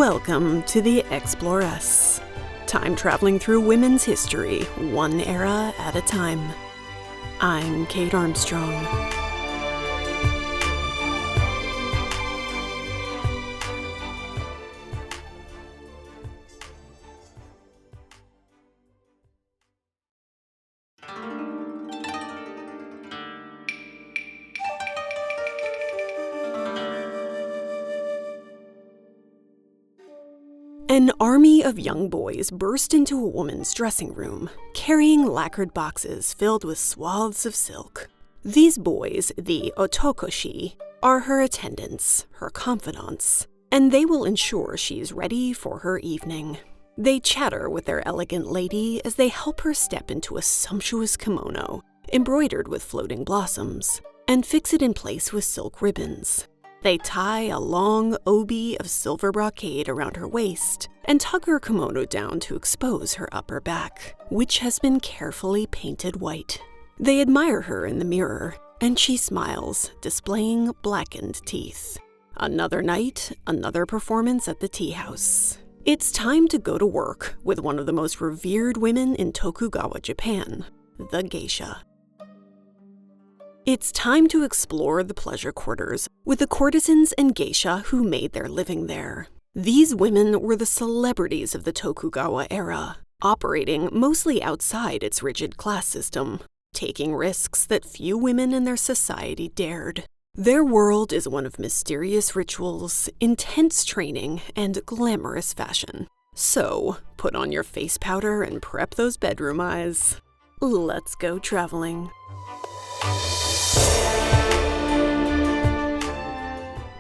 Welcome to the Glamorous, time traveling through women's history, one era at a time. I'm Kate Armstrong. An army of young boys burst into a woman's dressing room, carrying lacquered boxes filled with swaths of silk. These boys, the otokoshi, are her attendants, her confidants, and they will ensure she's ready for her evening. They chatter with their elegant lady as they help her step into a sumptuous kimono, embroidered with floating blossoms, and fix it in place with silk ribbons. They tie a long obi of silver brocade around her waist and tug her kimono down to expose her upper back, which has been carefully painted white. They admire her in the mirror, and she smiles, displaying blackened teeth. Another night, another performance at the tea house. It's time to go to work with one of the most revered women in Tokugawa, Japan, the Geisha. It's time to explore the pleasure quarters with the courtesans and geisha who made their living there. These women were the celebrities of the Tokugawa era, operating mostly outside its rigid class system, taking risks that few women in their society dared. Their world is one of mysterious rituals, intense training, and glamorous fashion. So, put on your face powder and prep those bedroom eyes. Let's go traveling.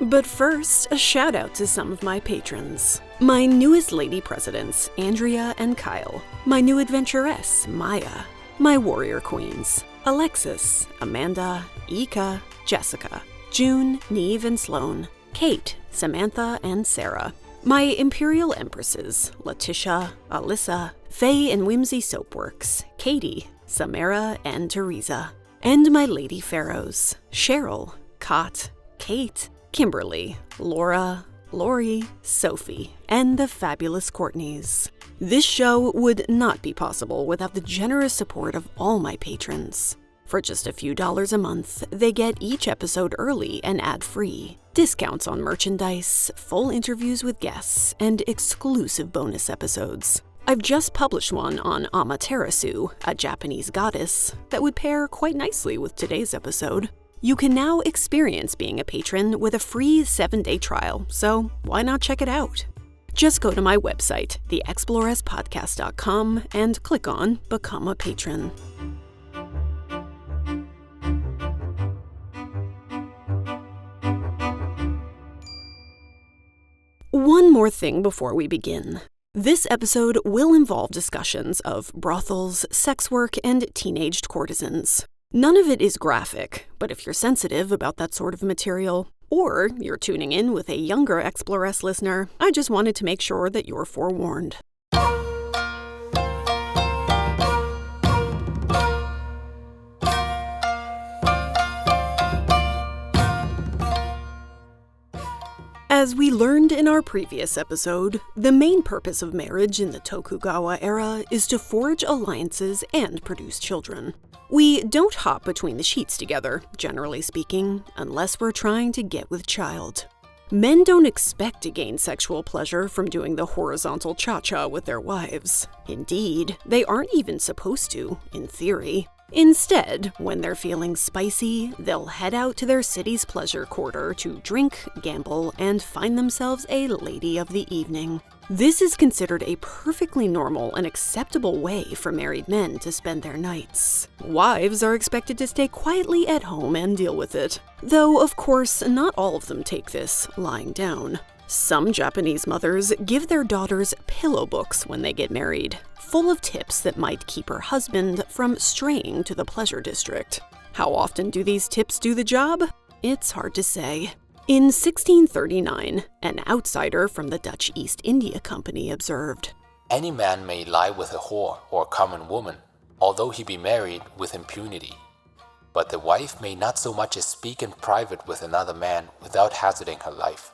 But first, a shout out to some of my patrons. My newest lady presidents, Andrea and Kyle. My new adventuress, Maya. My warrior queens, Alexis, Amanda, Ika, Jessica, June, Neve and Sloan, Kate, Samantha and Sarah. My imperial empresses, Letitia, Alyssa, Faye and Whimsy Soapworks, Katie, Samara and Teresa. And my lady pharaohs, Cheryl, Kot, Kate, Kimberly, Laura, Lori, Sophie, and the fabulous Courtneys. This show would not be possible without the generous support of all my patrons. For just a few dollars a month, they get each episode early and ad-free, discounts on merchandise, full interviews with guests, and exclusive bonus episodes. I've just published one on Amaterasu, a Japanese goddess, that would pair quite nicely with today's episode. You can now experience being a patron with a free 7-day trial, so why not check it out? Just go to my website, theexploresspodcast.com, and click on Become a Patron. One more thing before we begin. This episode will involve discussions of brothels, sex work, and teenaged courtesans. None of it is graphic, but if you're sensitive about that sort of material, or you're tuning in with a younger Exploress listener, I just wanted to make sure that you're forewarned. As we learned in our previous episode, the main purpose of marriage in the Tokugawa era is to forge alliances and produce children. We don't hop between the sheets together, generally speaking, unless we're trying to get with child. Men don't expect to gain sexual pleasure from doing the horizontal cha-cha with their wives. Indeed, they aren't even supposed to, in theory. Instead, when they're feeling spicy, they'll head out to their city's pleasure quarter to drink, gamble, and find themselves a lady of the evening. This is considered a perfectly normal and acceptable way for married men to spend their nights. Wives are expected to stay quietly at home and deal with it, though of course not all of them take this lying down. Some Japanese mothers give their daughters pillow books when they get married, full of tips that might keep her husband from straying to the pleasure district. How often do these tips do the job? It's hard to say. In 1639, an outsider from the Dutch East India Company observed, "Any man may lie with a whore or common woman, although he be married, with impunity. But the wife may not so much as speak in private with another man without hazarding her life.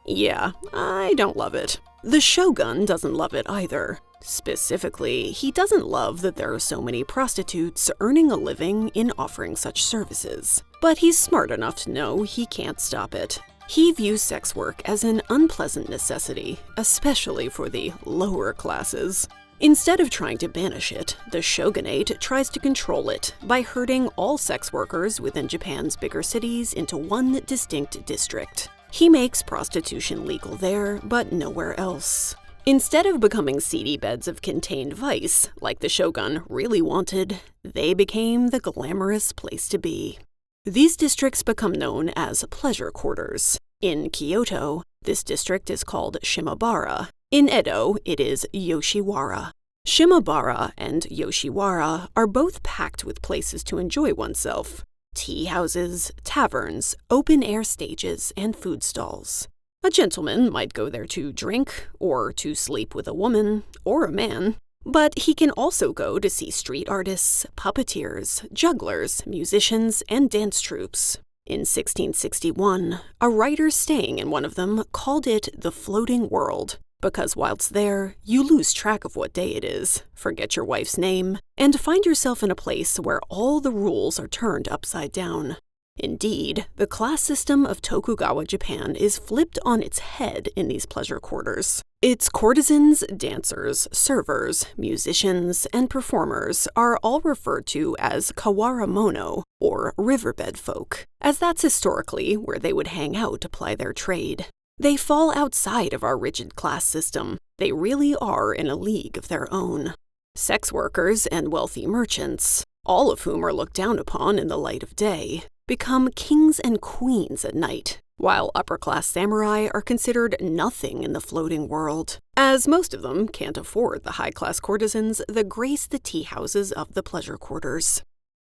Yeah, I don't love it. The shogun doesn't love it either. Specifically, he doesn't love that there are so many prostitutes earning a living in offering such services. But he's smart enough to know he can't stop it. He views sex work as an unpleasant necessity, especially for the lower classes. Instead of trying to banish it, the shogunate tries to control it by herding all sex workers within Japan's bigger cities into one distinct district. He makes prostitution legal there, but nowhere else. Instead of becoming seedy beds of contained vice, like the shogun really wanted, they became the glamorous place to be. These districts become known as pleasure quarters. In Kyoto, this district is called Shimabara. In Edo, it is Yoshiwara. Shimabara and Yoshiwara are both packed with places to enjoy oneself. Tea houses, taverns, open-air stages, and food stalls. A gentleman might go there to drink, or to sleep with a woman, or a man. But he can also go to see street artists, puppeteers, jugglers, musicians, and dance troupes. In 1661, a writer staying in one of them called it the floating world, because whilst there, you lose track of what day it is, forget your wife's name, and find yourself in a place where all the rules are turned upside down. Indeed, the class system of Tokugawa Japan is flipped on its head in these pleasure quarters. Its courtesans, dancers, servers, musicians, and performers are all referred to as kawaramono, or riverbed folk, as that's historically where they would hang out to ply their trade. They fall outside of our rigid class system. They really are in a league of their own. Sex workers and wealthy merchants, all of whom are looked down upon in the light of day, become kings and queens at night, while upper-class samurai are considered nothing in the floating world, as most of them can't afford the high-class courtesans that grace the tea houses of the pleasure quarters.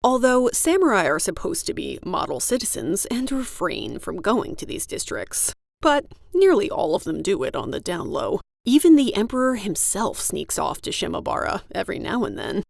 Although samurai are supposed to be model citizens and refrain from going to these districts, but nearly all of them do it on the down low. Even the emperor himself sneaks off to Shimabara every now and then.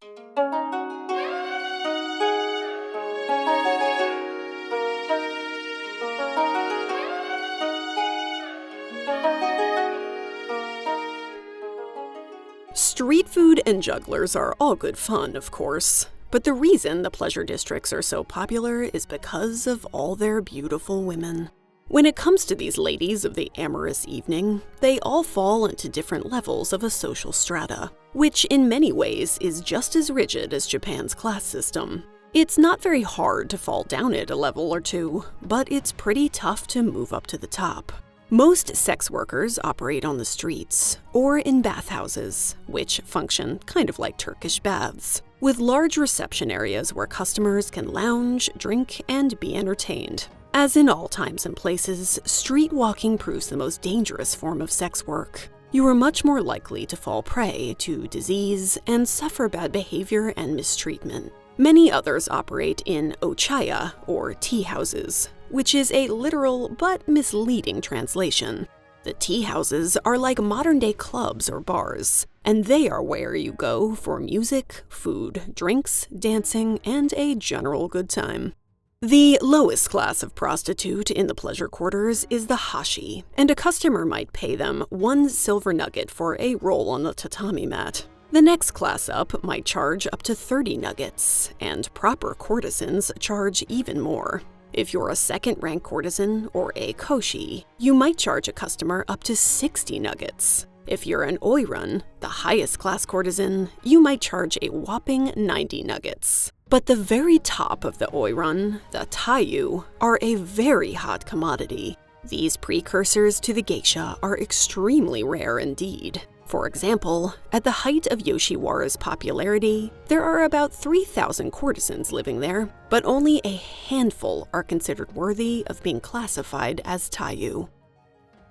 Street food and jugglers are all good fun, of course, but the reason the pleasure districts are so popular is because of all their beautiful women. When it comes to these ladies of the amorous evening, they all fall into different levels of a social strata, which in many ways is just as rigid as Japan's class system. It's not very hard to fall down it a level or two, but it's pretty tough to move up to the top. Most sex workers operate on the streets, or in bathhouses, which function kind of like Turkish baths, with large reception areas where customers can lounge, drink, and be entertained. As in all times and places, street walking proves the most dangerous form of sex work. You are much more likely to fall prey to disease and suffer bad behavior and mistreatment. Many others operate in ochaya, or tea houses, which is a literal but misleading translation. The tea houses are like modern-day clubs or bars, and they are where you go for music, food, drinks, dancing, and a general good time. The lowest class of prostitute in the pleasure quarters is the hashi, and a customer might pay them 1 silver nugget for a roll on the tatami mat. The next class up might charge up to 30 nuggets, and proper courtesans charge even more. If you're a second-rank courtesan or a koshi, you might charge a customer up to 60 nuggets. If you're an oirun, the highest class courtesan, you might charge a whopping 90 nuggets. But the very top of the oirun, the taiyu, are a very hot commodity. These precursors to the geisha are extremely rare indeed. For example, at the height of Yoshiwara's popularity, there are about 3,000 courtesans living there, but only a handful are considered worthy of being classified as taiyu.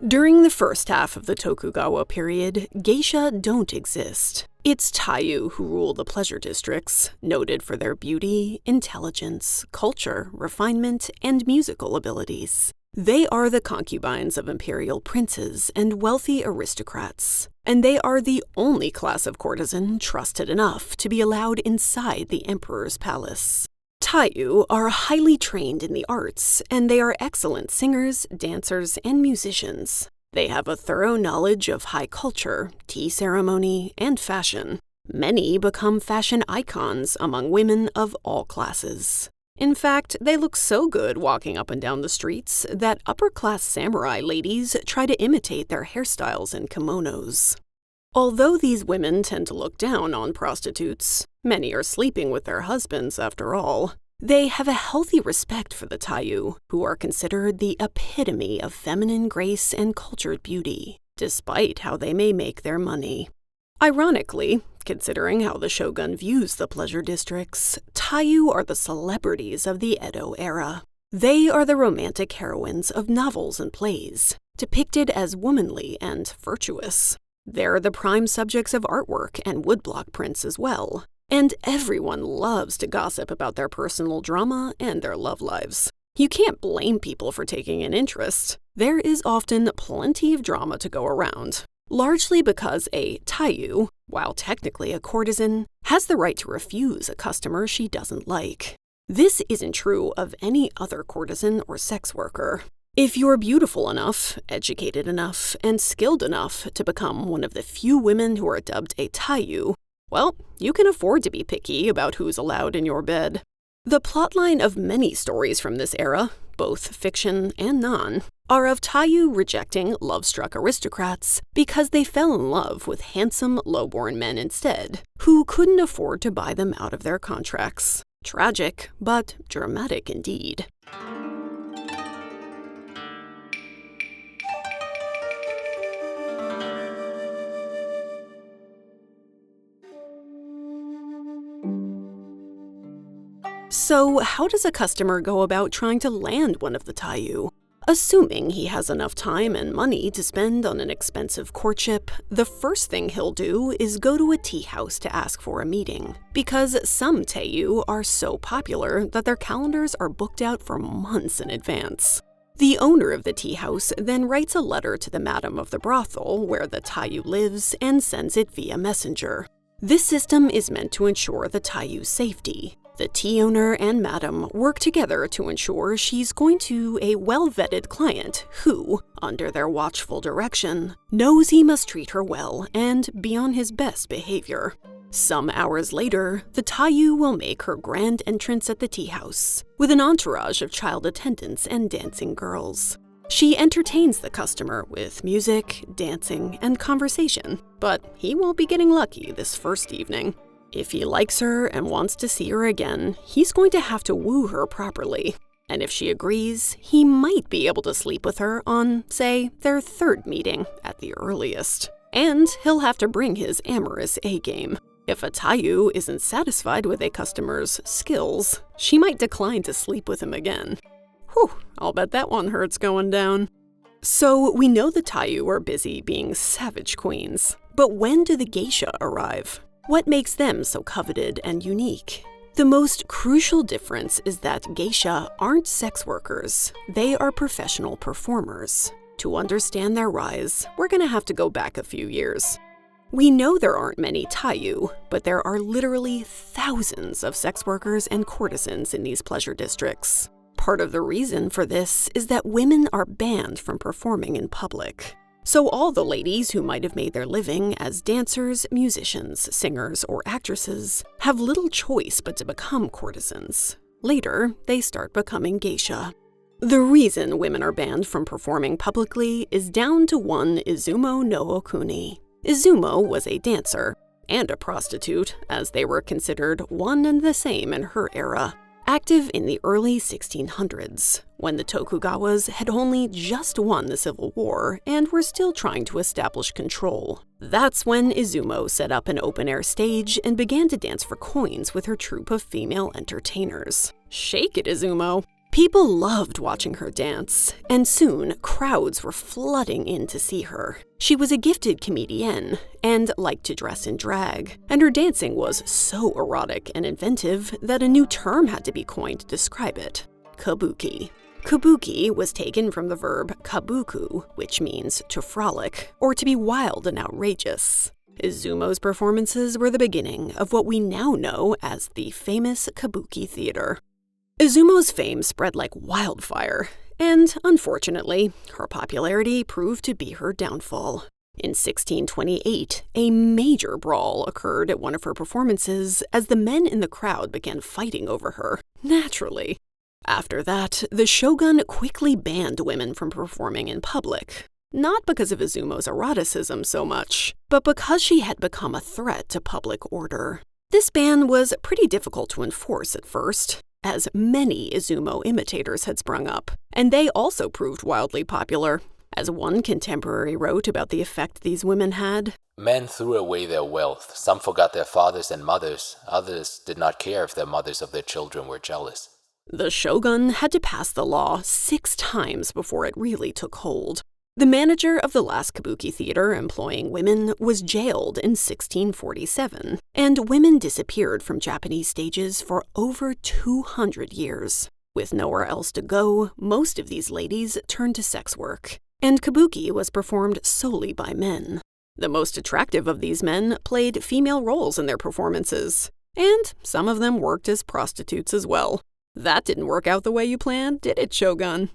During the first half of the Tokugawa period, geisha don't exist. It's taiyu who rule the pleasure districts, noted for their beauty, intelligence, culture, refinement, and musical abilities. They are the concubines of imperial princes and wealthy aristocrats, and they are the only class of courtesan trusted enough to be allowed inside the emperor's palace. Taiyu are highly trained in the arts, and they are excellent singers, dancers, and musicians. They have a thorough knowledge of high culture, tea ceremony, and fashion. Many become fashion icons among women of all classes. In fact, they look so good walking up and down the streets that upper-class samurai ladies try to imitate their hairstyles and kimonos. Although these women tend to look down on prostitutes, many are sleeping with their husbands after all, they have a healthy respect for the Taiyu, who are considered the epitome of feminine grace and cultured beauty, despite how they may make their money. Ironically, considering how the shogun views the pleasure districts, Taiyu are the celebrities of the Edo era. They are the romantic heroines of novels and plays, depicted as womanly and virtuous. They're the prime subjects of artwork and woodblock prints as well, and everyone loves to gossip about their personal drama and their love lives. You can't blame people for taking an interest. There is often plenty of drama to go around, largely because a Taiyu, while technically a courtesan, has the right to refuse a customer she doesn't like. This isn't true of any other courtesan or sex worker. If you're beautiful enough, educated enough, and skilled enough to become one of the few women who are dubbed a Taiyu, well, you can afford to be picky about who's allowed in your bed. The plotline of many stories from this era, both fiction and non, are of Taiyu rejecting love-struck aristocrats because they fell in love with handsome, low-born men instead, who couldn't afford to buy them out of their contracts. Tragic, but dramatic indeed. So, how does a customer go about trying to land one of the Taiyu? Assuming he has enough time and money to spend on an expensive courtship, the first thing he'll do is go to a tea house to ask for a meeting, because some Taiyu are so popular that their calendars are booked out for months in advance. The owner of the tea house then writes a letter to the madam of the brothel where the Taiyu lives and sends it via messenger. This system is meant to ensure the Taiyu's safety. The tea owner and madam work together to ensure she's going to a well-vetted client who, under their watchful direction, knows he must treat her well and be on his best behavior. Some hours later, the Taiyu will make her grand entrance at the tea house, with an entourage of child attendants and dancing girls. She entertains the customer with music, dancing, and conversation, but he won't be getting lucky this first evening. If he likes her and wants to see her again, he's going to have to woo her properly. And if she agrees, he might be able to sleep with her on, say, their third meeting at the earliest. And he'll have to bring his amorous A-game. If a Taiyu isn't satisfied with a customer's skills, she might decline to sleep with him again. Whew, I'll bet that one hurts going down. So we know the Taiyu are busy being savage queens, but when do the geisha arrive? What makes them so coveted and unique? The most crucial difference is that geisha aren't sex workers, they are professional performers. To understand their rise, we're gonna have to go back a few years. We know there aren't many Taiyu, but there are literally thousands of sex workers and courtesans in these pleasure districts. Part of the reason for this is that women are banned from performing in public. So all the ladies who might have made their living as dancers, musicians, singers, or actresses have little choice but to become courtesans. Later, they start becoming geisha. The reason women are banned from performing publicly is down to one Izumo no Okuni. Izumo was a dancer and a prostitute, as they were considered one and the same in her era. Active in the early 1600s, when the Tokugawas had only just won the Civil War and were still trying to establish control. That's when Izumo set up an open-air stage and began to dance for coins with her troupe of female entertainers. Shake it, Izumo! People loved watching her dance, and soon crowds were flooding in to see her. She was a gifted comedienne and liked to dress in drag, and her dancing was so erotic and inventive that a new term had to be coined to describe it: kabuki. Kabuki was taken from the verb kabuku, which means to frolic, or to be wild and outrageous. Izumo's performances were the beginning of what we now know as the famous kabuki theater. Izumo's fame spread like wildfire, And, unfortunately, her popularity proved to be her downfall. In 1628, a major brawl occurred at one of her performances as the men in the crowd began fighting over her, naturally. After that, the shogun quickly banned women from performing in public. Not because of Izumo's eroticism so much, but because she had become a threat to public order. This ban was pretty difficult to enforce at first, as many Izumo imitators had sprung up, and they also proved wildly popular. As one contemporary wrote about the effect these women had, Men threw away their wealth. Some forgot their fathers and mothers. Others did not care if their mothers of their children were jealous. the shogun had to pass the law 6 times before it really took hold. The manager of the last kabuki theater employing women was jailed in 1647, and women disappeared from Japanese stages for over 200 years. With nowhere else to go, most of these ladies turned to sex work, and kabuki was performed solely by men. The most attractive of these men played female roles in their performances, and some of them worked as prostitutes as well. That didn't work out the way you planned, did it, Shogun?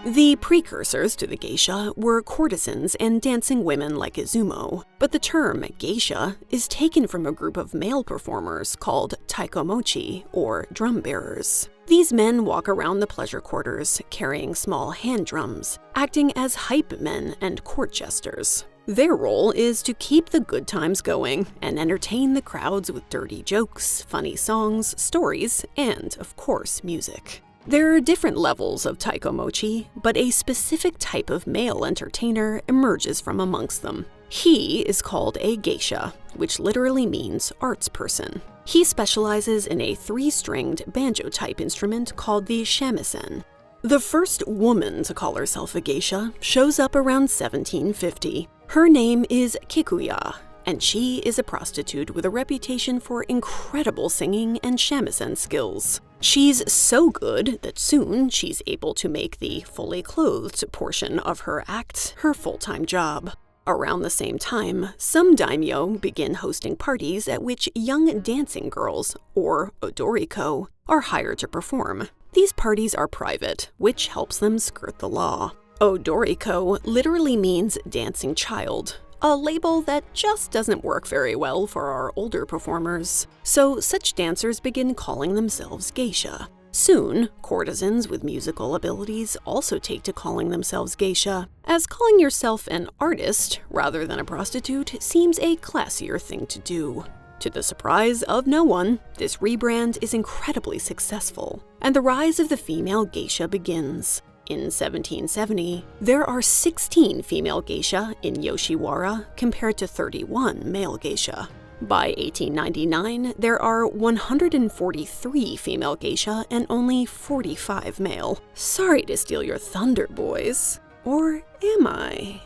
The precursors to the geisha were courtesans and dancing women like Izumo, but the term geisha is taken from a group of male performers called taikomochi, or drum bearers. These men walk around the pleasure quarters carrying small hand drums, acting as hype men and court jesters. Their role is to keep the good times going and entertain the crowds with dirty jokes, funny songs, stories, and, of course, music. There are different levels of taikomochi, but a specific type of male entertainer emerges from amongst them. He is called a geisha, which literally means arts person. He specializes in a 3-stringed banjo-type instrument called the shamisen. The first woman to call herself a geisha shows up around 1750. Her name is Kikuya, and she is a prostitute with a reputation for incredible singing and shamisen skills. She's so good that soon she's able to make the fully clothed portion of her act her full-time job. Around the same time, some daimyo begin hosting parties at which young dancing girls, or odoriko, are hired to perform. These parties are private, which helps them skirt the law. Odoriko literally means dancing child, a label that just doesn't work very well for our older performers. So such dancers begin calling themselves geisha. Soon, courtesans with musical abilities also take to calling themselves geisha, as calling yourself an artist rather than a prostitute seems a classier thing to do. To the surprise of no one, this rebrand is incredibly successful, and the rise of the female geisha begins. In 1770, there are 16 female geisha in Yoshiwara compared to 31 male geisha. By 1899, there are 143 female geisha and only 45 male. Sorry to steal your thunder, boys. Or am I?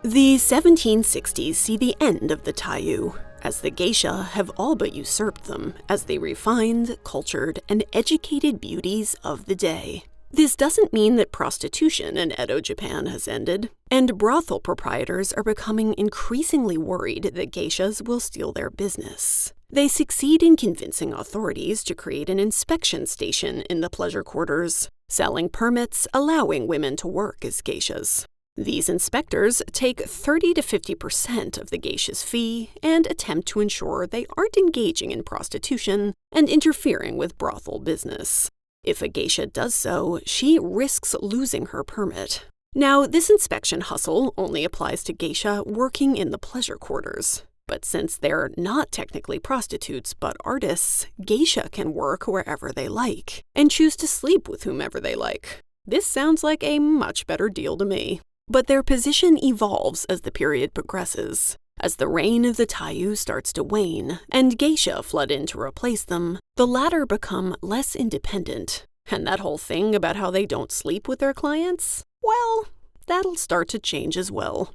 The 1760s see the end of the taiyu, as the geisha have all but usurped them as the refined, cultured, and educated beauties of the day. This doesn't mean that prostitution in Edo Japan has ended, and brothel proprietors are becoming increasingly worried that geishas will steal their business. They succeed in convincing authorities to create an inspection station in the pleasure quarters, selling permits allowing women to work as geishas. These inspectors take 30 to 50% of the geisha's fee and attempt to ensure they aren't engaging in prostitution and interfering with brothel business. If a geisha does so, she risks losing her permit. Now, this inspection hustle only applies to geisha working in the pleasure quarters. But since they're not technically prostitutes but artists, geisha can work wherever they like and choose to sleep with whomever they like. This sounds like a much better deal to me. But their position evolves as the period progresses. As the reign of the taiyu starts to wane and geisha flood in to replace them, the latter become less independent. And that whole thing about how they don't sleep with their clients? Well, that'll start to change as well.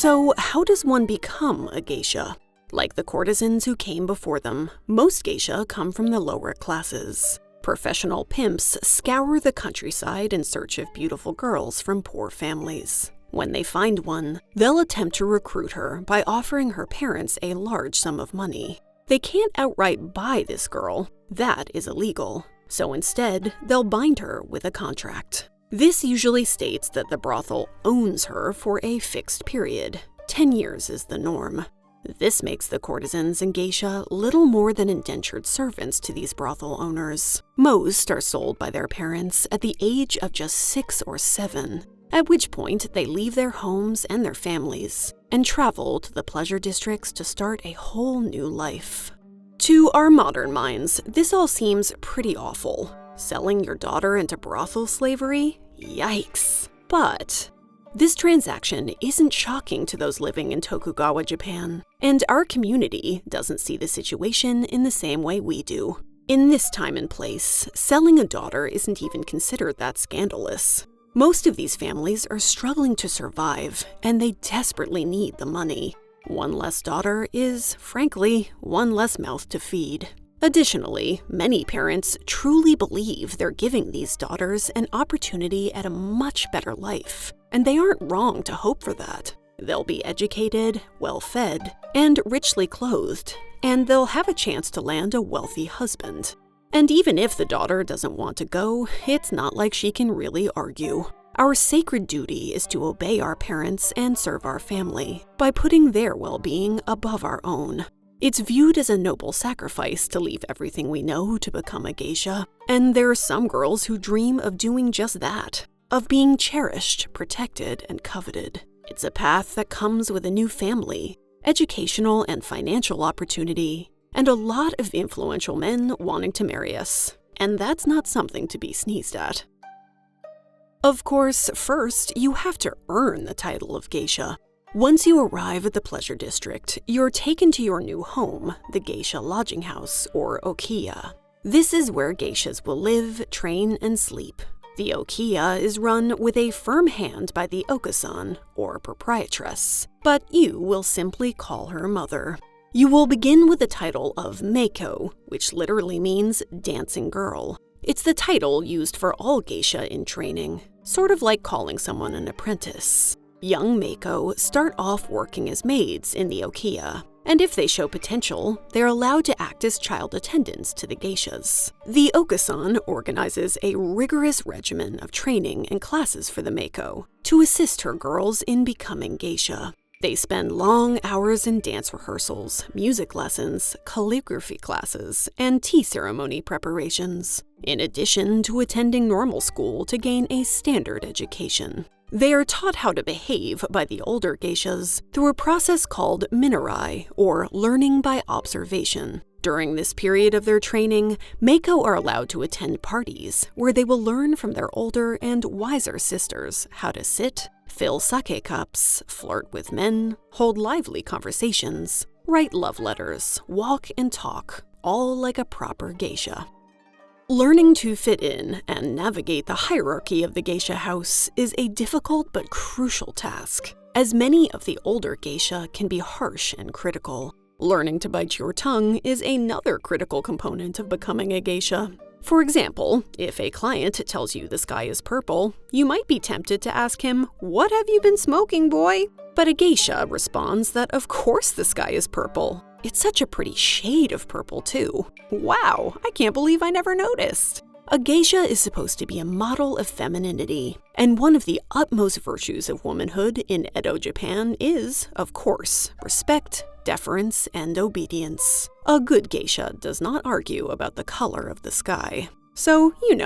So, how does one become a geisha? Like the courtesans who came before them, most geisha come from the lower classes. Professional pimps scour the countryside in search of beautiful girls from poor families. When they find one, they'll attempt to recruit her by offering her parents a large sum of money. They can't outright buy this girl, that is illegal, so instead, they'll bind her with a contract. This usually states that the brothel owns her for a fixed period. 10 years is the norm. This makes the courtesans and geisha little more than indentured servants to these brothel owners. Most are sold by their parents at the age of just 6 or 7, at which point they leave their homes and their families and travel to the pleasure districts to start a whole new life. To our modern minds, this all seems pretty awful. Selling your daughter into brothel slavery? Yikes. But this transaction isn't shocking to those living in Tokugawa, Japan, and our community doesn't see the situation in the same way we do. In this time and place, selling a daughter isn't even considered that scandalous. Most of these families are struggling to survive, and they desperately need the money. One less daughter is, frankly, one less mouth to feed. Additionally, many parents truly believe they're giving these daughters an opportunity at a much better life, and they aren't wrong to hope for that. They'll be educated, well-fed, and richly clothed, and they'll have a chance to land a wealthy husband. And even if the daughter doesn't want to go, it's not like she can really argue. Our sacred duty is to obey our parents and serve our family by putting their well-being above our own. It's viewed as a noble sacrifice to leave everything we know to become a geisha, and there are some girls who dream of doing just that, of being cherished, protected, and coveted. It's a path that comes with a new family, educational and financial opportunity, and a lot of influential men wanting to marry us, and that's not something to be sneezed at. Of course, first, you have to earn the title of geisha. Once you arrive at the pleasure district, you're taken to your new home, the geisha lodging house, or okiya. This is where geishas will live, train, and sleep. The okiya is run with a firm hand by the okasan, or proprietress, but you will simply call her mother. You will begin with the title of meiko, which literally means dancing girl. It's the title used for all geisha in training, sort of like calling someone an apprentice. Young meiko start off working as maids in the okiya, and if they show potential, they're allowed to act as child attendants to the geishas. The okasan organizes a rigorous regimen of training and classes for the meiko to assist her girls in becoming geisha. They spend long hours in dance rehearsals, music lessons, calligraphy classes, and tea ceremony preparations, in addition to attending normal school to gain a standard education. They are taught how to behave by the older geishas through a process called minarai, or learning by observation. During this period of their training, meiko are allowed to attend parties where they will learn from their older and wiser sisters how to sit, fill sake cups, flirt with men, hold lively conversations, write love letters, walk and talk, all like a proper geisha. Learning to fit in and navigate the hierarchy of the geisha house is a difficult but crucial task, as many of the older geisha can be harsh and critical. Learning to bite your tongue is another critical component of becoming a geisha. For example, if a client tells you the sky is purple, you might be tempted to ask him, "What have you been smoking, boy?" But a geisha responds that of course the sky is purple. It's such a pretty shade of purple, too. Wow, I can't believe I never noticed. A geisha is supposed to be a model of femininity, and one of the utmost virtues of womanhood in Edo, Japan is, of course, respect, deference, and obedience. A good geisha does not argue about the color of the sky. So, you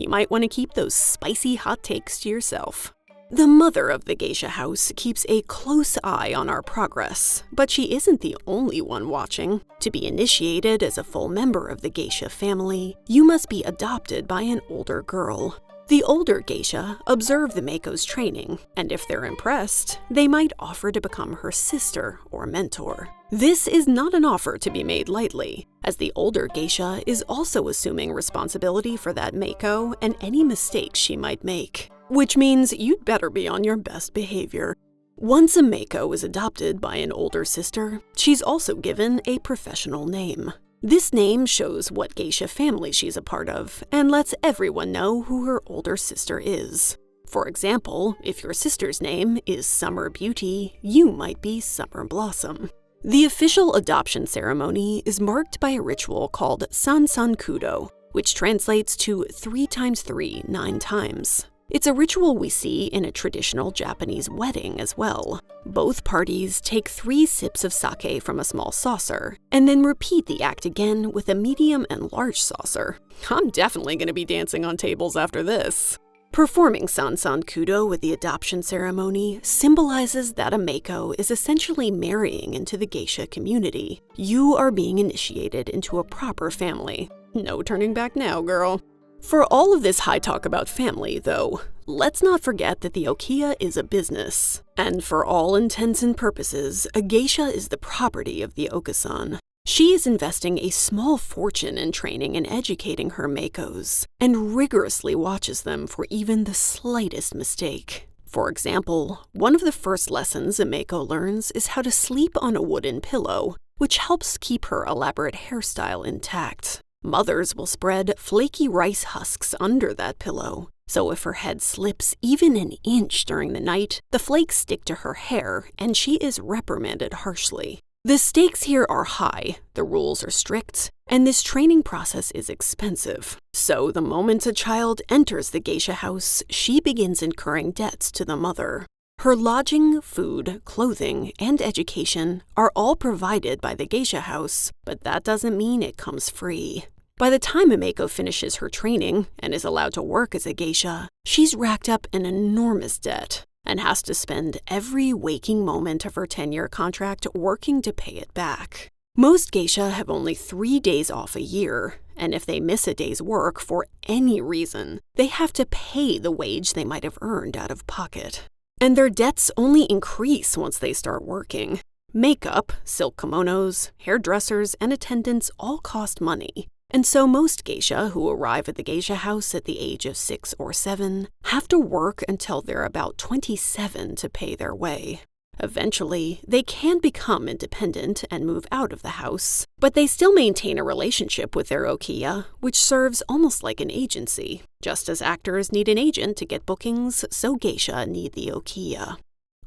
might want to keep those spicy hot takes to yourself. The mother of the geisha house keeps a close eye on our progress, but she isn't the only one watching. To be initiated as a full member of the geisha family, you must be adopted by an older girl. The older geisha observe the meiko's training, and if they're impressed, they might offer to become her sister or mentor. This is not an offer to be made lightly, as the older geisha is also assuming responsibility for that meiko and any mistakes she might make. Which means you'd better be on your best behavior. Once a Mako is adopted by an older sister, she's also given a professional name. This name shows what geisha family she's a part of and lets everyone know who her older sister is. For example, if your sister's name is Summer Beauty, you might be Summer Blossom. The official adoption ceremony is marked by a ritual called Sansankudo, which translates to 3 times 3, 9 times. It's a ritual we see in a traditional Japanese wedding as well. Both parties take 3 sips of sake from a small saucer, and then repeat the act again with a medium and large saucer. I'm definitely going to be dancing on tables after this. Performing Sansankudo with the adoption ceremony symbolizes that a Mako is essentially marrying into the geisha community. You are being initiated into a proper family. No turning back now, girl. For all of this high talk about family, though, let's not forget that the Okiya is a business. And for all intents and purposes, a geisha is the property of the Okasan. She is investing a small fortune in training and educating her Makos, and rigorously watches them for even the slightest mistake. For example, one of the first lessons a Mako learns is how to sleep on a wooden pillow, which helps keep her elaborate hairstyle intact. Mothers will spread flaky rice husks under that pillow, so if her head slips even an inch during the night, the flakes stick to her hair and she is reprimanded harshly. The stakes here are high, the rules are strict, and this training process is expensive. So the moment a child enters the geisha house, she begins incurring debts to the mother. Her lodging, food, clothing, and education are all provided by the geisha house, but that doesn't mean it comes free. By the time a Mako finishes her training and is allowed to work as a geisha, she's racked up an enormous debt and has to spend every waking moment of her 10-year contract working to pay it back. Most geisha have only 3 days off a year, and if they miss a day's work for any reason, they have to pay the wage they might have earned out of pocket. And their debts only increase once they start working. Makeup, silk kimonos, hairdressers, and attendants all cost money. And so most geisha who arrive at the geisha house at the age of 6 or 7 have to work until they're about 27 to pay their way. Eventually, they can become independent and move out of the house, but they still maintain a relationship with their Okiya, which serves almost like an agency. Just as actors need an agent to get bookings, so geisha need the Okiya.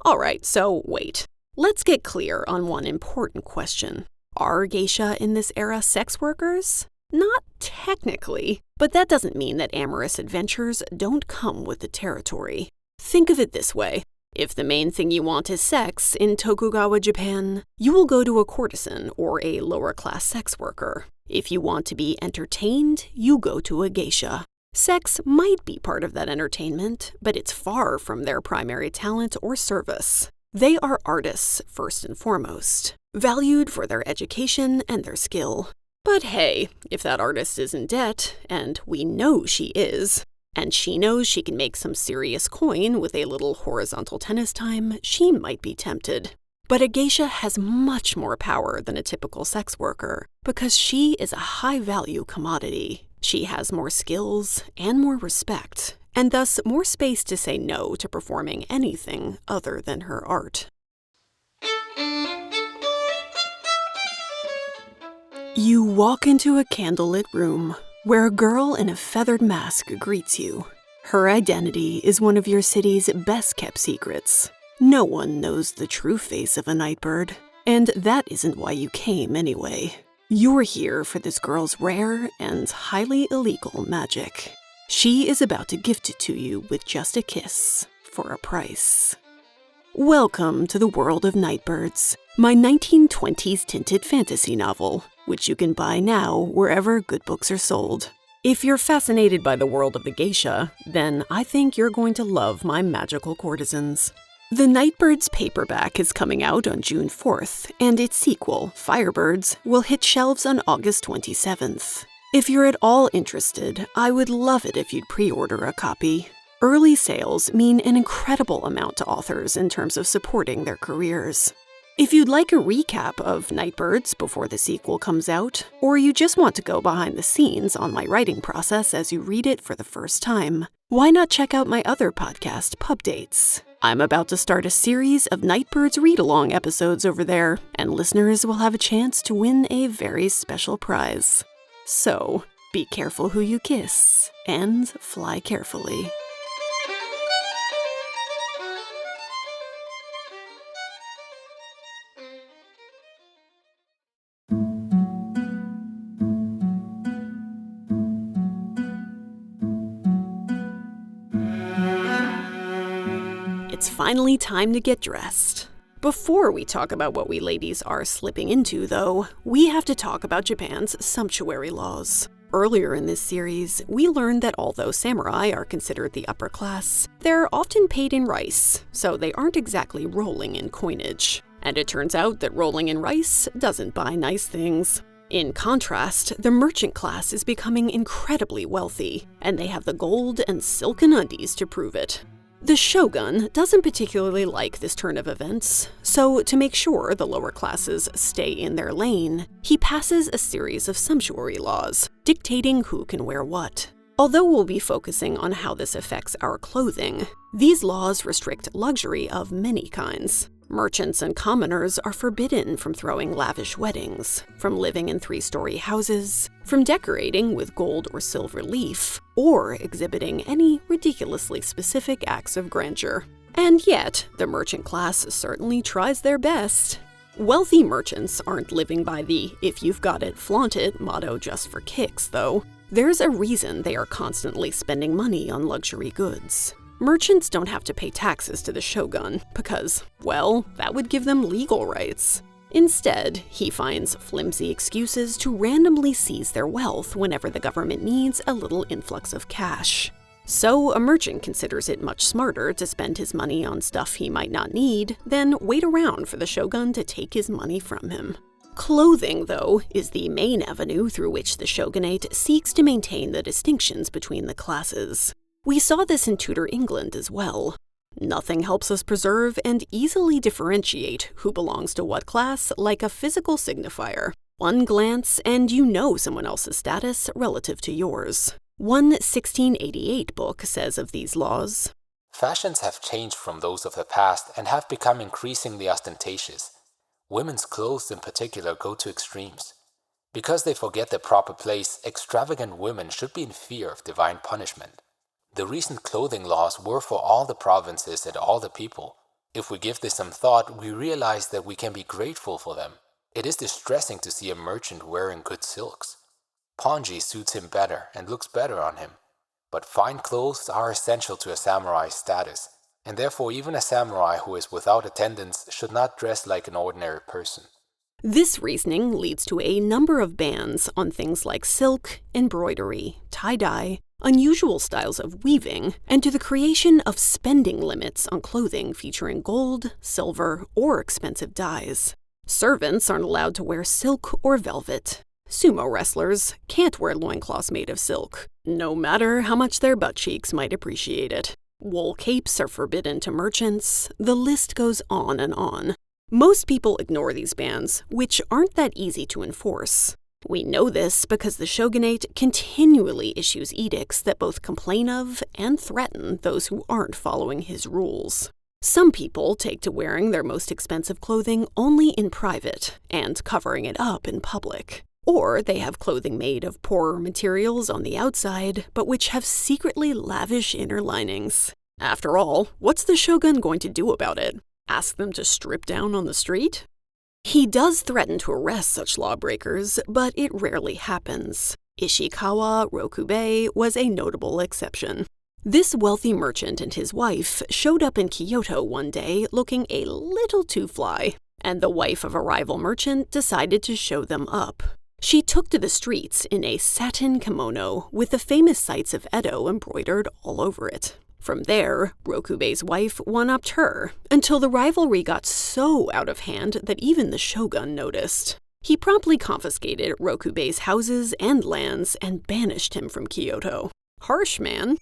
Alright, so wait. Let's get clear on one important question. Are geisha in this era sex workers? Not technically, but that doesn't mean that amorous adventures don't come with the territory. Think of it this way. If the main thing you want is sex in Tokugawa Japan, you will go to a courtesan or a lower-class sex worker. If you want to be entertained, you go to a geisha. Sex might be part of that entertainment, but it's far from their primary talent or service. They are artists, first and foremost, valued for their education and their skill. But hey, if that artist is in debt, and we know she is, and she knows she can make some serious coin with a little horizontal tennis time, she might be tempted. But a geisha has much more power than a typical sex worker, because she is a high-value commodity. She has more skills and more respect, and thus more space to say no to performing anything other than her art. You walk into a candlelit room where a girl in a feathered mask greets you. Her identity is one of your city's best-kept secrets. No one knows the true face of a nightbird, and that isn't why you came anyway. You're here for this girl's rare and highly illegal magic. She is about to gift it to you with just a kiss for a price. Welcome to the world of Nightbirds, my 1920s tinted fantasy novel, which you can buy now wherever good books are sold. If you're fascinated by the world of the geisha, then I think you're going to love my magical courtesans. The Nightbirds paperback is coming out on June 4th, and its sequel, Firebirds, will hit shelves on August 27th. If you're at all interested, I would love it if you'd pre-order a copy. Early sales mean an incredible amount to authors in terms of supporting their careers. If you'd like a recap of Nightbirds before the sequel comes out, or you just want to go behind the scenes on my writing process as you read it for the first time, why not check out my other podcast, Pub Dates? I'm about to start a series of Nightbird's read-along episodes over there, and listeners will have a chance to win a very special prize. So, be careful who you kiss, and fly carefully. It's finally time to get dressed. Before we talk about what we ladies are slipping into, though, we have to talk about Japan's sumptuary laws. Earlier in this series, we learned that although samurai are considered the upper class, they're often paid in rice, so they aren't exactly rolling in coinage. And it turns out that rolling in rice doesn't buy nice things. In contrast, the merchant class is becoming incredibly wealthy, and they have the gold and silken undies to prove it. The shogun doesn't particularly like this turn of events, so to make sure the lower classes stay in their lane, he passes a series of sumptuary laws, dictating who can wear what. Although we'll be focusing on how this affects our clothing, these laws restrict luxury of many kinds. Merchants and commoners are forbidden from throwing lavish weddings, from living in 3-story houses, from decorating with gold or silver leaf, or exhibiting any ridiculously specific acts of grandeur. And yet, the merchant class certainly tries their best. Wealthy merchants aren't living by the "if you've got it, flaunt it" motto just for kicks, though. There's a reason they are constantly spending money on luxury goods. Merchants don't have to pay taxes to the shogun because, well, that would give them legal rights. Instead, he finds flimsy excuses to randomly seize their wealth whenever the government needs a little influx of cash. So a merchant considers it much smarter to spend his money on stuff he might not need than wait around for the shogun to take his money from him. Clothing, though, is the main avenue through which the shogunate seeks to maintain the distinctions between the classes. We saw this in Tudor England as well. Nothing helps us preserve and easily differentiate who belongs to what class like a physical signifier. One glance and you know someone else's status relative to yours. One 1688 book says of these laws, Fashions have changed from those of the past and have become increasingly ostentatious. Women's clothes in particular go to extremes. Because they forget their proper place, extravagant women should be in fear of divine punishment. The recent clothing laws were for all the provinces and all the people. If we give this some thought, we realize that we can be grateful for them. It is distressing to see a merchant wearing good silks. Pongee suits him better and looks better on him. But fine clothes are essential to a samurai's status, and therefore even a samurai who is without attendants should not dress like an ordinary person. This reasoning leads to a number of bans on things like silk, embroidery, tie-dye, unusual styles of weaving, and to the creation of spending limits on clothing featuring gold, silver, or expensive dyes. Servants aren't allowed to wear silk or velvet. Sumo wrestlers can't wear loincloths made of silk, no matter how much their butt cheeks might appreciate it. Wool capes are forbidden to merchants. The list goes on and on. Most people ignore these bans, which aren't that easy to enforce. We know this because the shogunate continually issues edicts that both complain of and threaten those who aren't following his rules. Some people take to wearing their most expensive clothing only in private and covering it up in public. Or they have clothing made of poorer materials on the outside, but which have secretly lavish inner linings. After all, what's the shogun going to do about it? Ask them to strip down on the street? He does threaten to arrest such lawbreakers, but it rarely happens. Ishikawa Rokubei was a notable exception. This wealthy merchant and his wife showed up in Kyoto one day looking a little too fly, and the wife of a rival merchant decided to show them up. She took to the streets in a satin kimono with the famous sights of Edo embroidered all over it. From there, Rokubei's wife one-upped her, until the rivalry got so out of hand that even the shogun noticed. He promptly confiscated Rokubei's houses and lands and banished him from Kyoto. Harsh, man.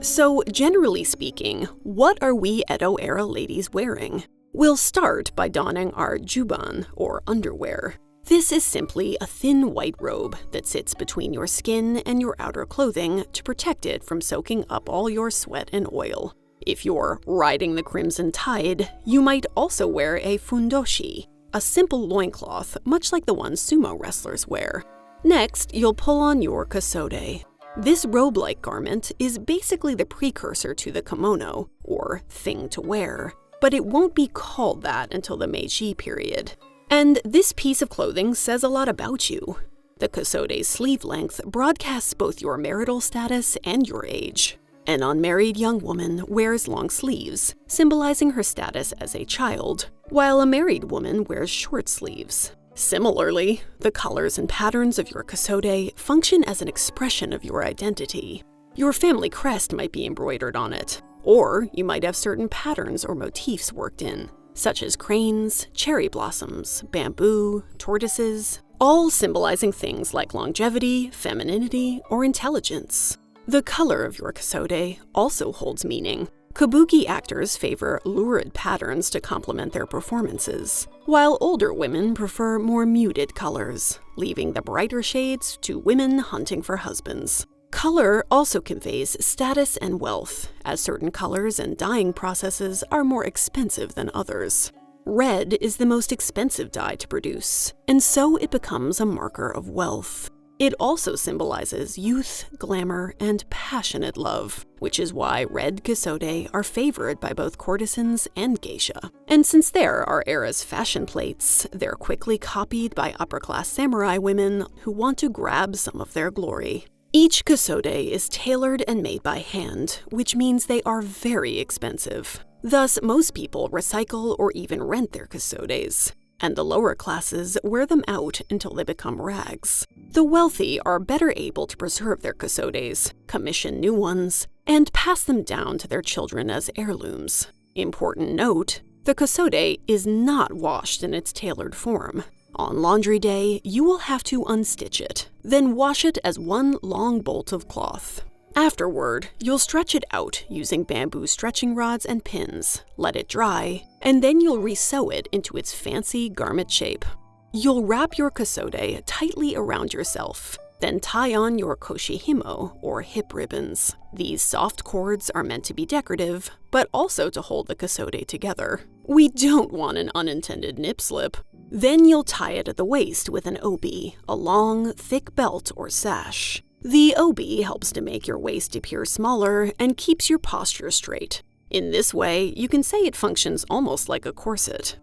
So, generally speaking, what are we Edo-era ladies wearing? We'll start by donning our juban, or underwear. This is simply a thin white robe that sits between your skin and your outer clothing to protect it from soaking up all your sweat and oil. If you're riding the crimson tide, you might also wear a fundoshi, a simple loincloth much like the ones sumo wrestlers wear. Next, you'll pull on your kasode. This robe-like garment is basically the precursor to the kimono, or thing to wear, but it won't be called that until the Meiji period. And this piece of clothing says a lot about you. The kasode's sleeve length broadcasts both your marital status and your age. An unmarried young woman wears long sleeves, symbolizing her status as a child, while a married woman wears short sleeves. Similarly, the colors and patterns of your kasode function as an expression of your identity. Your family crest might be embroidered on it, or you might have certain patterns or motifs worked in, such as cranes, cherry blossoms, bamboo, tortoises, all symbolizing things like longevity, femininity, or intelligence. The color of your kasode also holds meaning. Kabuki actors favor lurid patterns to complement their performances, while older women prefer more muted colors, leaving the brighter shades to women hunting for husbands. Color also conveys status and wealth, as certain colors and dyeing processes are more expensive than others. Red is the most expensive dye to produce, and so it becomes a marker of wealth. It also symbolizes youth, glamour, and passionate love, which is why red kasode are favored by both courtesans and geisha. And since they're our era's fashion plates, they're quickly copied by upper-class samurai women who want to grab some of their glory. Each kasode is tailored and made by hand, which means they are very expensive. Thus, most people recycle or even rent their kasodes, and the lower classes wear them out until they become rags. The wealthy are better able to preserve their kasodes, commission new ones, and pass them down to their children as heirlooms. Important note, the kasode is not washed in its tailored form. On laundry day, you will have to unstitch it, then wash it as one long bolt of cloth. Afterward, you'll stretch it out using bamboo stretching rods and pins, let it dry, and then you'll resew it into its fancy garment shape. You'll wrap your kasode tightly around yourself, then tie on your koshihimo, or hip ribbons. These soft cords are meant to be decorative, but also to hold the kasode together. We don't want an unintended nip slip. Then you'll tie it at the waist with an obi, a long, thick belt or sash. The obi helps to make your waist appear smaller and keeps your posture straight. In this way, you can say it functions almost like a corset.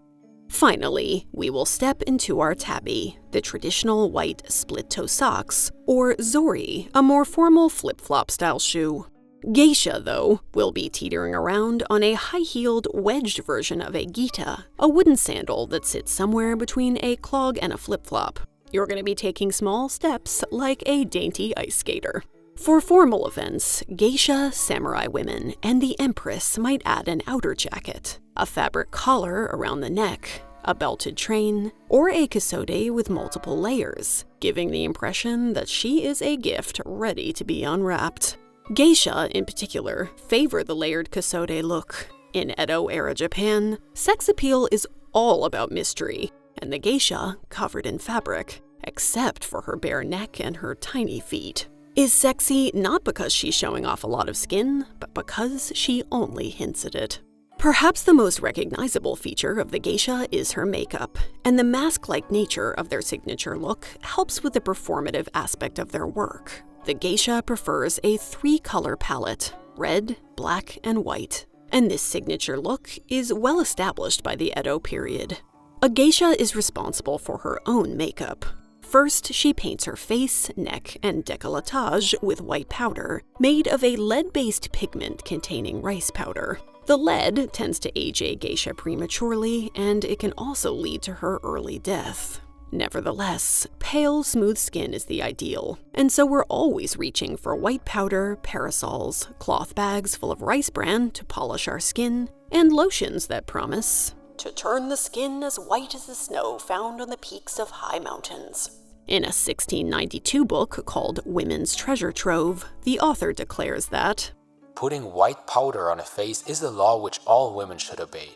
Finally, we will step into our tabi, the traditional white split-toe socks, or zori, a more formal flip-flop style shoe. Geisha, though, will be teetering around on a high-heeled, wedged version of a gita, a wooden sandal that sits somewhere between a clog and a flip-flop. You're going to be taking small steps like a dainty ice skater. For formal events, geisha, samurai women, and the empress might add an outer jacket, a fabric collar around the neck, a belted train, or a kasode with multiple layers, giving the impression that she is a gift ready to be unwrapped. Geisha, in particular, favor the layered kasode look. In Edo-era Japan, sex appeal is all about mystery, and the geisha, covered in fabric, except for her bare neck and her tiny feet, is sexy not because she's showing off a lot of skin, but because she only hints at it. Perhaps the most recognizable feature of the geisha is her makeup, and the mask-like nature of their signature look helps with the performative aspect of their work. The geisha prefers a 3-color palette, red, black, and white, and this signature look is well established by the Edo period. A geisha is responsible for her own makeup. First, she paints her face, neck, and décolletage with white powder, made of a lead-based pigment containing rice powder. The lead tends to age a geisha prematurely, and it can also lead to her early death. Nevertheless, pale, smooth skin is the ideal, and so we're always reaching for white powder, parasols, cloth bags full of rice bran to polish our skin, and lotions that promise to turn the skin as white as the snow found on the peaks of high mountains. In a 1692 book called Women's Treasure Trove, the author declares that putting white powder on a face is a law which all women should obey.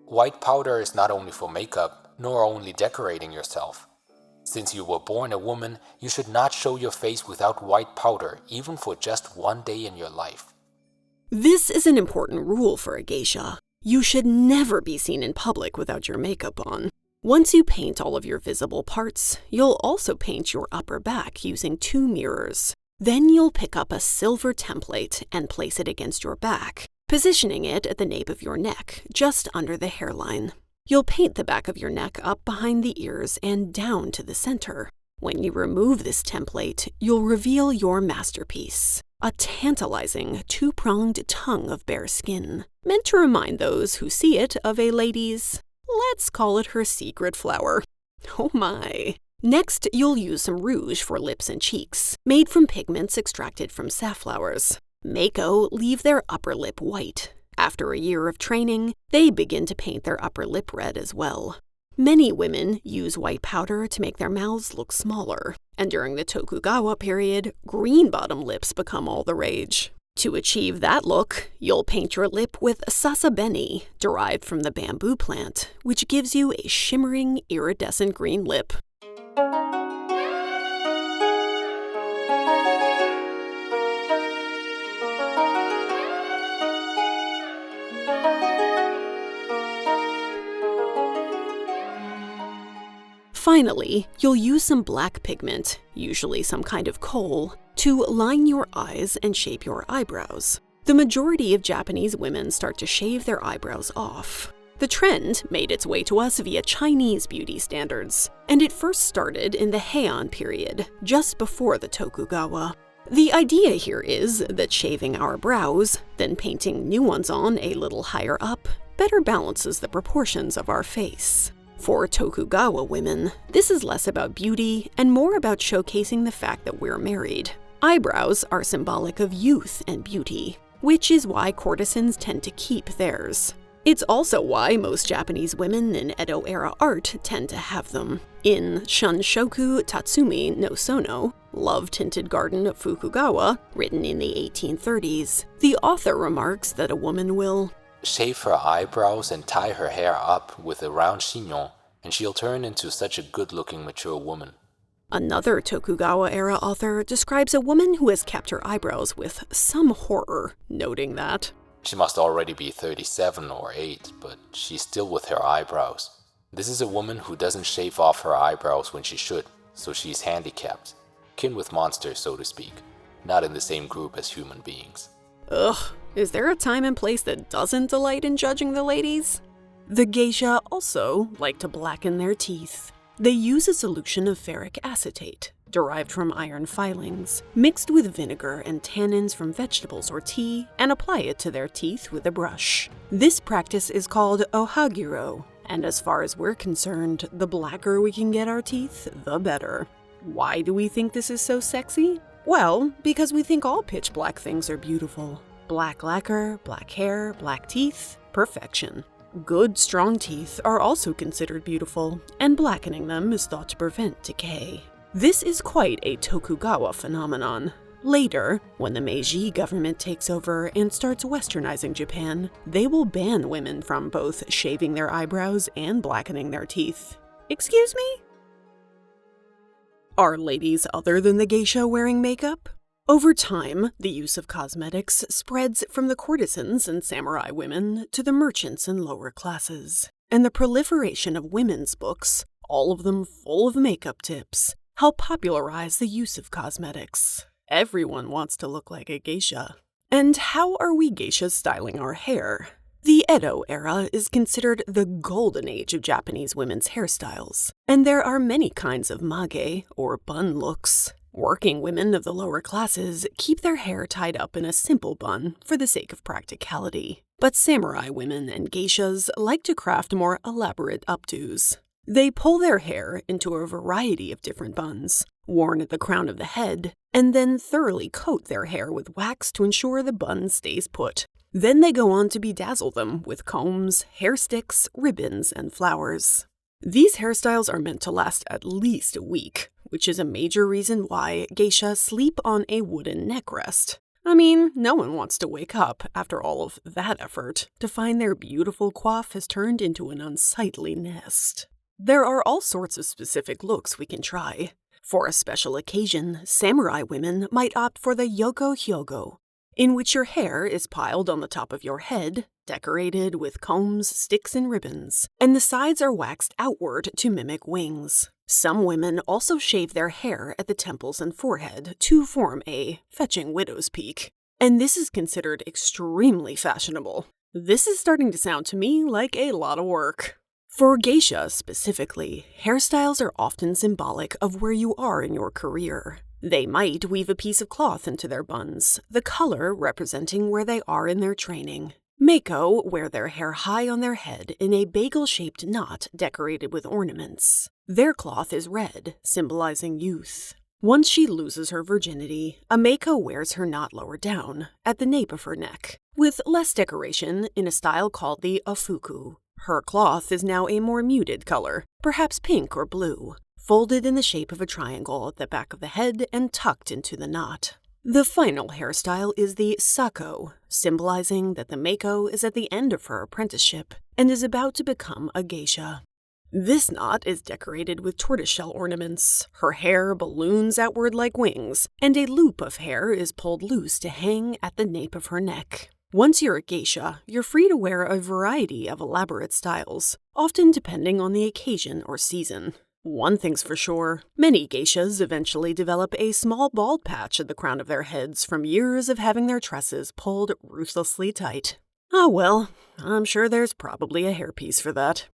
White powder is not only for makeup, nor only decorating yourself. Since you were born a woman, you should not show your face without white powder, even for just one day in your life. This is an important rule for a geisha. You should never be seen in public without your makeup on. Once you paint all of your visible parts, you'll also paint your upper back using 2 mirrors. Then you'll pick up a silver template and place it against your back, positioning it at the nape of your neck, just under the hairline. You'll paint the back of your neck up behind the ears and down to the center. When you remove this template, you'll reveal your masterpiece, a tantalizing 2-pronged tongue of bare skin, meant to remind those who see it of a lady's, let's call it her secret flower. Oh my! Next, you'll use some rouge for lips and cheeks, made from pigments extracted from safflowers. Mako leave their upper lip white. After a year of training, they begin to paint their upper lip red as well. Many women use white powder to make their mouths look smaller, and during the Tokugawa period, green bottom lips become all the rage. To achieve that look, you'll paint your lip with sasabeni, derived from the bamboo plant, which gives you a shimmering, iridescent green lip. Finally, you'll use some black pigment, usually some kind of kohl, to line your eyes and shape your eyebrows. The majority of Japanese women start to shave their eyebrows off. The trend made its way to us via Chinese beauty standards, and it first started in the Heian period, just before the Tokugawa. The idea here is that shaving our brows, then painting new ones on a little higher up, better balances the proportions of our face. For Tokugawa women, this is less about beauty and more about showcasing the fact that we're married. Eyebrows are symbolic of youth and beauty, which is why courtesans tend to keep theirs. It's also why most Japanese women in Edo-era art tend to have them. In Shanshoku Tatsumi no Sono, Love-Tinted Garden of Fukugawa, written in the 1830s, the author remarks that a woman will shave her eyebrows and tie her hair up with a round chignon, and she'll turn into such a good-looking mature woman. Another Tokugawa-era author describes a woman who has kept her eyebrows with some horror, noting that she must already be 37 or 8, but she's still with her eyebrows. This is a woman who doesn't shave off her eyebrows when she should, so she's handicapped, kin with monsters, so to speak, not in the same group as human beings. Ugh, is there a time and place that doesn't delight in judging the ladies? The geisha also like to blacken their teeth. They use a solution of ferric acetate, derived from iron filings, mixed with vinegar and tannins from vegetables or tea, and apply it to their teeth with a brush. This practice is called ohagiro, and as far as we're concerned, the blacker we can get our teeth, the better. Why do we think this is so sexy? Well, because we think all pitch black things are beautiful. Black lacquer, black hair, black teeth, perfection. Good, strong teeth are also considered beautiful, and blackening them is thought to prevent decay. This is quite a Tokugawa phenomenon. Later, when the Meiji government takes over and starts westernizing Japan, they will ban women from both shaving their eyebrows and blackening their teeth. Excuse me? Are ladies other than the geisha wearing makeup? Over time, the use of cosmetics spreads from the courtesans and samurai women to the merchants and lower classes. And the proliferation of women's books, all of them full of makeup tips, help popularize the use of cosmetics. Everyone wants to look like a geisha. And how are we geishas styling our hair? The Edo era is considered the golden age of Japanese women's hairstyles, and there are many kinds of mage, or bun looks. Working women of the lower classes keep their hair tied up in a simple bun for the sake of practicality. But samurai women and geishas like to craft more elaborate updos. They pull their hair into a variety of different buns, worn at the crown of the head, and then thoroughly coat their hair with wax to ensure the bun stays put. Then they go on to bedazzle them with combs, hair sticks, ribbons, and flowers. These hairstyles are meant to last at least a week, which is a major reason why geisha sleep on a wooden neck rest. I mean, no one wants to wake up, after all of that effort, to find their beautiful coif has turned into an unsightly nest. There are all sorts of specific looks we can try. For a special occasion, samurai women might opt for the yoko hyogo, in which your hair is piled on the top of your head, decorated with combs, sticks, and ribbons, and the sides are waxed outward to mimic wings. Some women also shave their hair at the temples and forehead to form a fetching widow's peak, and this is considered extremely fashionable. This is starting to sound to me like a lot of work. For geisha specifically, hairstyles are often symbolic of where you are in your career. They might weave a piece of cloth into their buns, the color representing where they are in their training. Meiko wear their hair high on their head in a bagel-shaped knot decorated with ornaments. Their cloth is red, symbolizing youth. Once she loses her virginity, a Meiko wears her knot lower down, at the nape of her neck, with less decoration in a style called the ofuku. Her cloth is now a more muted color, perhaps pink or blue, folded in the shape of a triangle at the back of the head and tucked into the knot. The final hairstyle is the sako, symbolizing that the Meiko is at the end of her apprenticeship and is about to become a geisha. This knot is decorated with tortoiseshell ornaments. Her hair balloons outward like wings, and a loop of hair is pulled loose to hang at the nape of her neck. Once you're a geisha, you're free to wear a variety of elaborate styles, often depending on the occasion or season. One thing's for sure, many geishas eventually develop a small bald patch at the crown of their heads from years of having their tresses pulled ruthlessly tight. Ah well, I'm sure there's probably a hairpiece for that.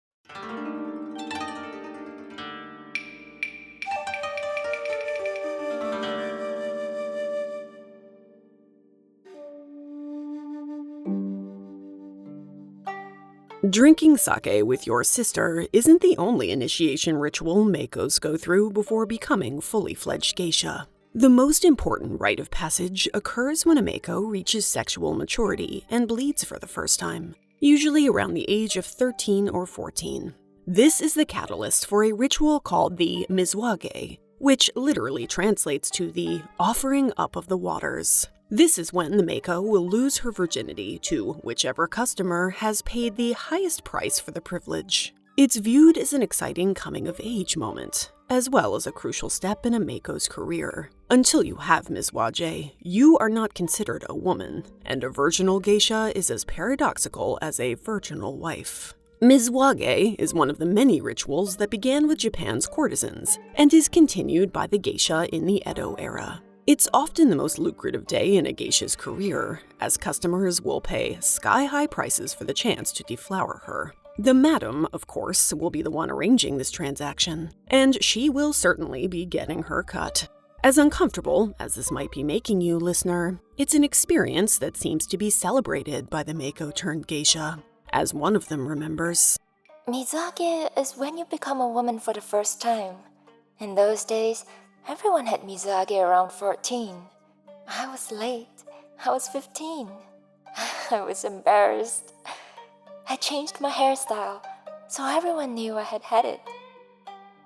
Drinking sake with your sister isn't the only initiation ritual Meikos go through before becoming fully fledged geisha. The most important rite of passage occurs when a Meiko reaches sexual maturity and bleeds for the first time, usually around the age of 13 or 14. This is the catalyst for a ritual called the mizuage, which literally translates to the offering up of the waters. This is when the Meiko will lose her virginity to whichever customer has paid the highest price for the privilege. It's viewed as an exciting coming-of-age moment, as well as a crucial step in a Meiko's career. Until you have mizuage, you are not considered a woman, and a virginal geisha is as paradoxical as a virginal wife. Mizuage is one of the many rituals that began with Japan's courtesans, and is continued by the geisha in the Edo era. It's often the most lucrative day in a geisha's career, as customers will pay sky-high prices for the chance to deflower her. The madam, of course, will be the one arranging this transaction, and she will certainly be getting her cut. As uncomfortable as this might be making you, listener, it's an experience that seems to be celebrated by the Meiko-turned-geisha, as one of them remembers. Mizuage is when you become a woman for the first time. In those days, everyone had mizuage around 14. I was late. I was 15. I was embarrassed. I changed my hairstyle, so everyone knew I had had it.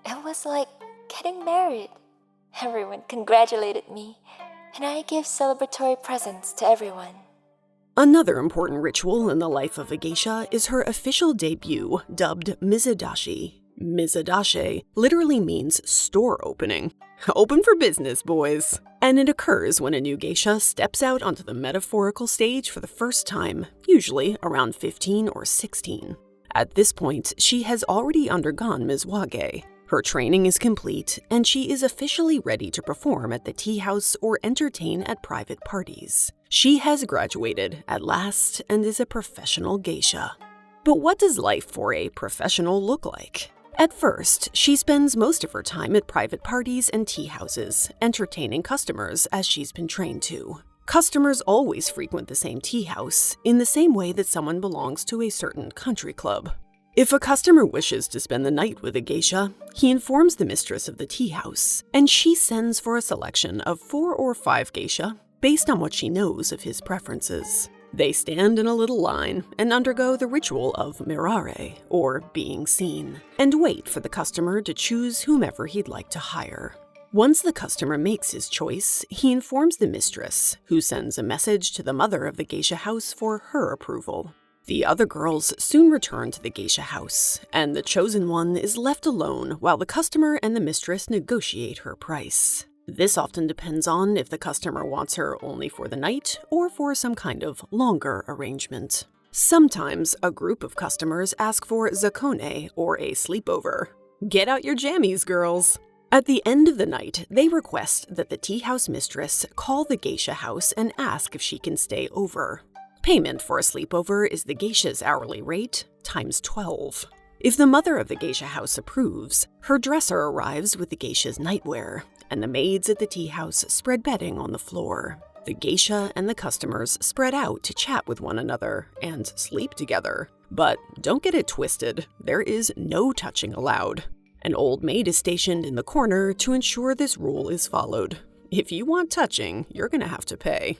It was like getting married. Everyone congratulated me, and I gave celebratory presents to everyone. Another important ritual in the life of a geisha is her official debut, dubbed Mizadashi. Mizadashi literally means store opening. Open for business, boys. And it occurs when a new geisha steps out onto the metaphorical stage for the first time, usually around 15 or 16. At this point, she has already undergone mizuage. Her training is complete, and she is officially ready to perform at the tea house or entertain at private parties. She has graduated at last and is a professional geisha. But what does life for a professional look like? At first, she spends most of her time at private parties and tea houses, entertaining customers as she's been trained to. Customers always frequent the same tea house, in the same way that someone belongs to a certain country club. If a customer wishes to spend the night with a geisha, he informs the mistress of the tea house, and she sends for a selection of 4 or 5 geisha based on what she knows of his preferences. They stand in a little line and undergo the ritual of mirare, or being seen, and wait for the customer to choose whomever he'd like to hire. Once the customer makes his choice, he informs the mistress, who sends a message to the mother of the geisha house for her approval. The other girls soon return to the geisha house, and the chosen one is left alone while the customer and the mistress negotiate her price. This often depends on if the customer wants her only for the night or for some kind of longer arrangement. Sometimes a group of customers ask for zakone or a sleepover. Get out your jammies, girls! At the end of the night, they request that the tea house mistress call the geisha house and ask if she can stay over. Payment for a sleepover is the geisha's hourly rate times 12. If the mother of the geisha house approves, her dresser arrives with the geisha's nightwear, and the maids at the tea house spread bedding on the floor. The geisha and the customers spread out to chat with one another and sleep together. But don't get it twisted, there is no touching allowed. An old maid is stationed in the corner to ensure this rule is followed. If you want touching, you're gonna have to pay.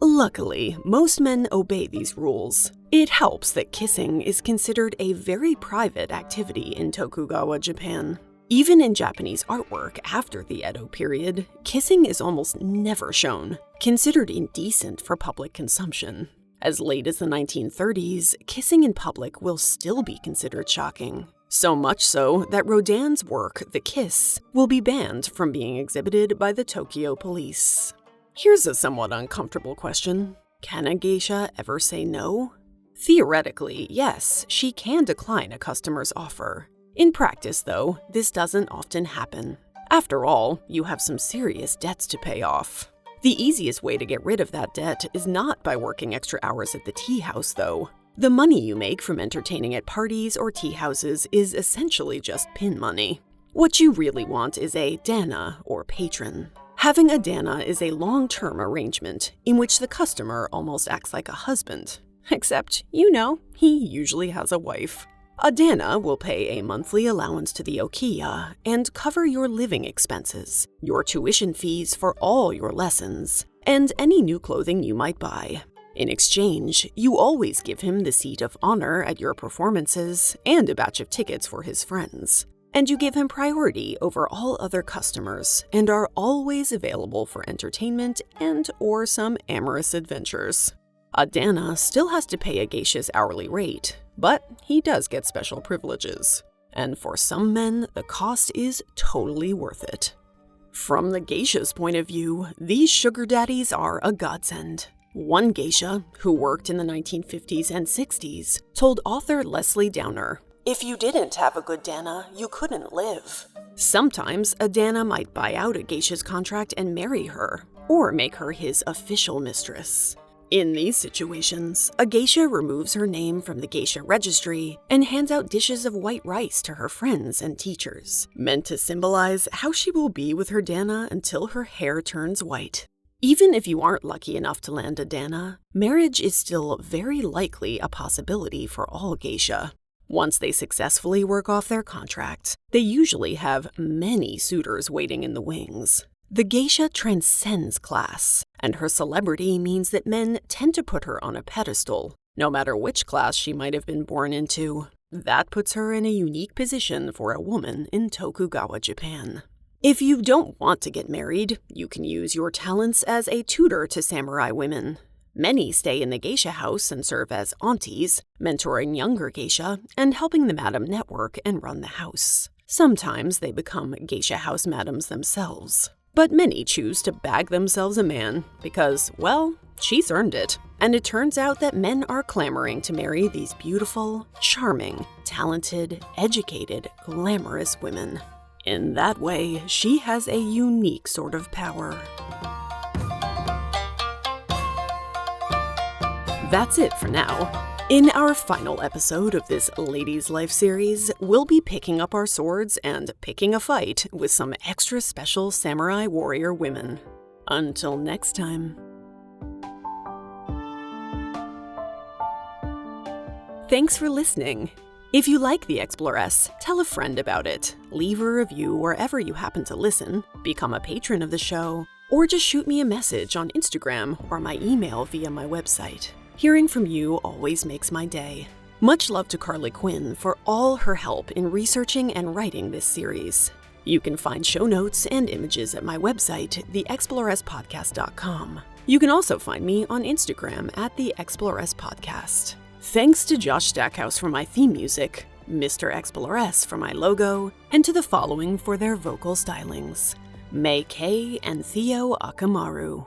Luckily, most men obey these rules. It helps that kissing is considered a very private activity in Tokugawa, Japan. Even in Japanese artwork after the Edo period, kissing is almost never shown, considered indecent for public consumption. As late as the 1930s, kissing in public will still be considered shocking. So much so that Rodin's work, The Kiss, will be banned from being exhibited by the Tokyo police. Here's a somewhat uncomfortable question. Can a geisha ever say no? Theoretically, yes, she can decline a customer's offer. In practice, though, this doesn't often happen. After all, you have some serious debts to pay off. The easiest way to get rid of that debt is not by working extra hours at the tea house, though. The money you make from entertaining at parties or tea houses is essentially just pin money. What you really want is a dana, or patron. Having a dana is a long-term arrangement in which the customer almost acts like a husband. Except, he usually has a wife. A dana will pay a monthly allowance to the okiya and cover your living expenses, your tuition fees for all your lessons, and any new clothing you might buy. In exchange, you always give him the seat of honor at your performances and a batch of tickets for his friends. And you give him priority over all other customers and are always available for entertainment and/or some amorous adventures. A dana still has to pay a geisha's hourly rate, but he does get special privileges. And for some men, the cost is totally worth it. From the geisha's point of view, these sugar daddies are a godsend. One geisha, who worked in the 1950s and 60s, told author Leslie Downer, "If you didn't have a good dana, you couldn't live." Sometimes a dana might buy out a geisha's contract and marry her, or make her his official mistress. In these situations, a geisha removes her name from the geisha registry and hands out dishes of white rice to her friends and teachers, meant to symbolize how she will be with her dana until her hair turns white. Even if you aren't lucky enough to land a dana, marriage is still very likely a possibility for all geisha. Once they successfully work off their contract, they usually have many suitors waiting in the wings. The geisha transcends class, and her celebrity means that men tend to put her on a pedestal, no matter which class she might have been born into. That puts her in a unique position for a woman in Tokugawa, Japan. If you don't want to get married, you can use your talents as a tutor to samurai women. Many stay in the geisha house and serve as aunties, mentoring younger geisha and helping the madam network and run the house. Sometimes they become geisha house madams themselves. But many choose to bag themselves a man because, well, she's earned it. And it turns out that men are clamoring to marry these beautiful, charming, talented, educated, glamorous women. In that way, she has a unique sort of power. That's it for now. In our final episode of this Ladies' Life series, we'll be picking up our swords and picking a fight with some extra special samurai warrior women. Until next time. Thanks for listening. If you like The Exploress, tell a friend about it, leave a review wherever you happen to listen, become a patron of the show, or just shoot me a message on Instagram or my email via my website. Hearing from you always makes my day. Much love to Carly Quinn for all her help in researching and writing this series. You can find show notes and images at my website, theexploresspodcast.com. You can also find me on Instagram at The Exploress Podcast. Thanks to Josh Stackhouse for my theme music, Mr. Explores for my logo, and to the following for their vocal stylings: May Kay and Theo Akamaru.